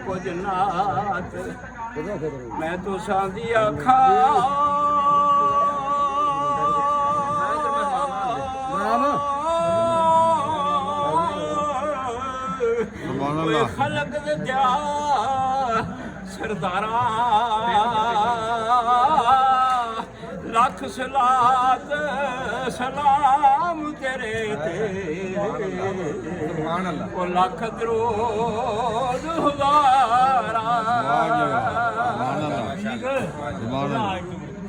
कुछ नात मैं तो सांदी आखा खलक दिया सरदारा लख सलात सलाम तेरे ते ओ लख दरूद हुज़ारा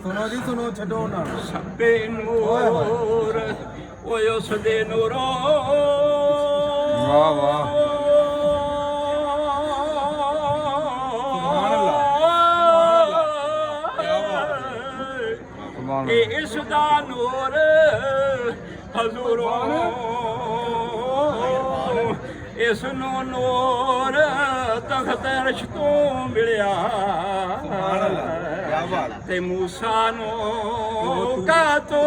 सुनो जी सुनो छो ना सब्बे नूर ओए उस दे नूरों वाह वाह इस दा नूर हजूरों इस नूर तख्त अर्श तो मिलिया ते मूसा नो का तो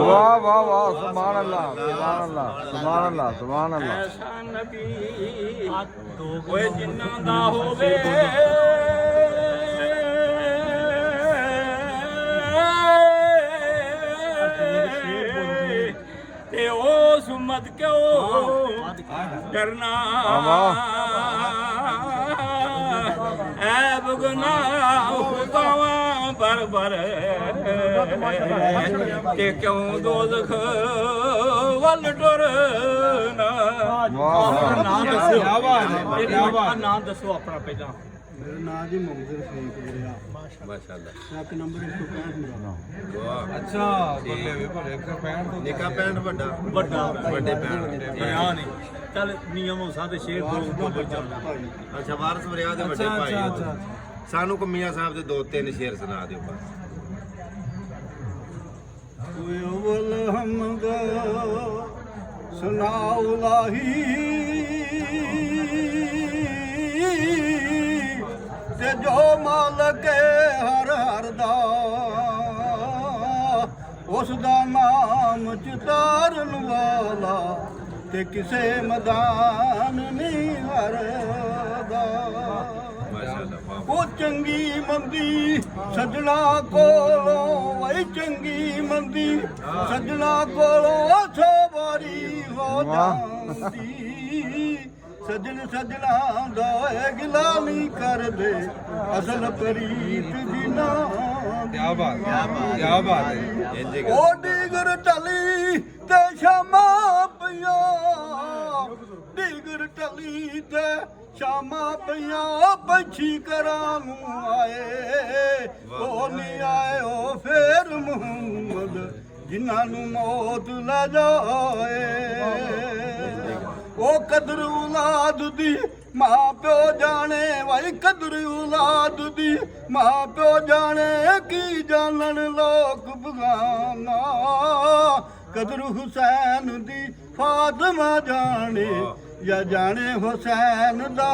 वाह वाह वाह सुभान अल्लाह सुभान अल्लाह सुभान अल्लाह सुभान अल्लाह ऐसा नबी ओए जिन्ना दा होवे ते उस उम्मत क्यों डरना ऐब गुनाह खुदावा बरबर ते क्यों दोज़ख वल डरना नाम दसो अपना पहला मेरा नाम जी मोहम्मद रफीक गुरिया माशाल्लाह ट्रक नंबर 165 मेरा अच्छा बोले वे पर 165 तो निका 65 ਵੱਡਾ ਵੱਡੇ 65 ਆ ਨਹੀਂ ਚੱਲ ਨਿਯਮ ਸਾਡੇ ਸ਼ੇਰ ਬੋਲ ਚੱਲਦਾ ਅੱਛਾ ਵਾਰਸ ਵਰਿਆ ਦੇ ਵੱਡੇ ਭਾਈ ਸਾਨੂੰ ਕਮੀਆਂ ਸਾਹਿਬ ਦੇ ਦੋ ਤਿੰਨ ਸ਼ੇਰ ਸੁਣਾ ਦਿਓ ਬਸ कोई अव्वल हमद सुनाओ लाही ते जो मालक हर हर दा उस दा नाम चितारन वाला ते किसे मैदान नहीं हरदा वो चंगी मंदी सजना कोलों वही चंगी मंदी सजना कोलों सो बारी हो जाती सजन सजना दा गिला नहीं कर दे असल प्रीत बिना क्या बात है ओ डीगर टली ते शमा पिया डीगर टली ते शामा पिया पंछी करानू आए ओ नहीं आए ओ फिर मुहम्मद जिन्हां मौत ला जाए ओ कदर औलाद दी मां प्यो जाने भाई कदर औलाद दी मां प्यो जाने की जानन लोग बगाना कदर हुसैन दी फातिमा जाने या जाने हुसैन दा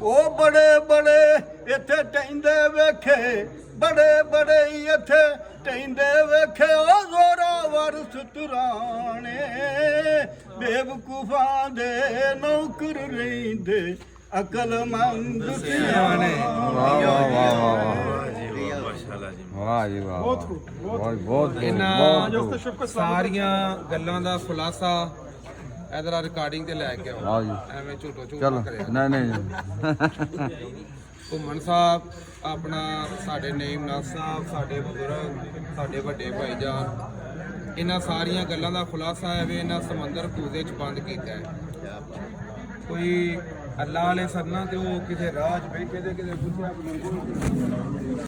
ओ बड़े बड़े इत्थे टैंदे वेखे बड़े बड़े इत्थे टैंदे वेखे ओ जोरावर सुतराने बेवकूफां दे नौकर रहिंदे अकलमंद सियाने ਵਾਹ ਜੀ ਵਾਹ ਬਹੁਤ ਇਹਨਾਂ ਸਾਰੀਆਂ ਗੱਲਾਂ ਦਾ ਖੁਲਾਸਾ ਇਧਰ ਰਿਕਾਰਡਿੰਗ ਤੇ ਲੈ ਕੇ ਆਓ ਆਓ ਜੀ ਐਵੇਂ ਝੂਠੋ ਝੂਠ ਚਲੋ ਕਰਿਆ ਨਹੀਂ ਘੁੰਮਣ ਸਾਹਿਬ ਆਪਣਾ ਸਾਡੇ ਨਈਮ ਨਾਥ ਸਾਹਿਬ ਸਾਡੇ ਬਜ਼ੁਰਗ ਸਾਡੇ ਵੱਡੇ ਭਾਈਜਾਨ ਇਹਨਾਂ ਸਾਰੀਆਂ ਗੱਲਾਂ ਦਾ ਖੁਲਾਸਾ ਹੈ ਵੀ ਇਹਨਾਂ ਸਮੁੰਦਰ ਕੂਜ਼ੇ ਚ ਬੰਦ ਕੀਤਾ ਹੈ ਕੋਈ ਅੱਲਾਹ ਵਾਲੇ ਸਰਨਾ ਤੇ ਉਹ ਕਿਤੇ ਰਾਜ ਬੈਠੇ ਦੇ ਕਿਤੇ ਪੁੱਛਿਆ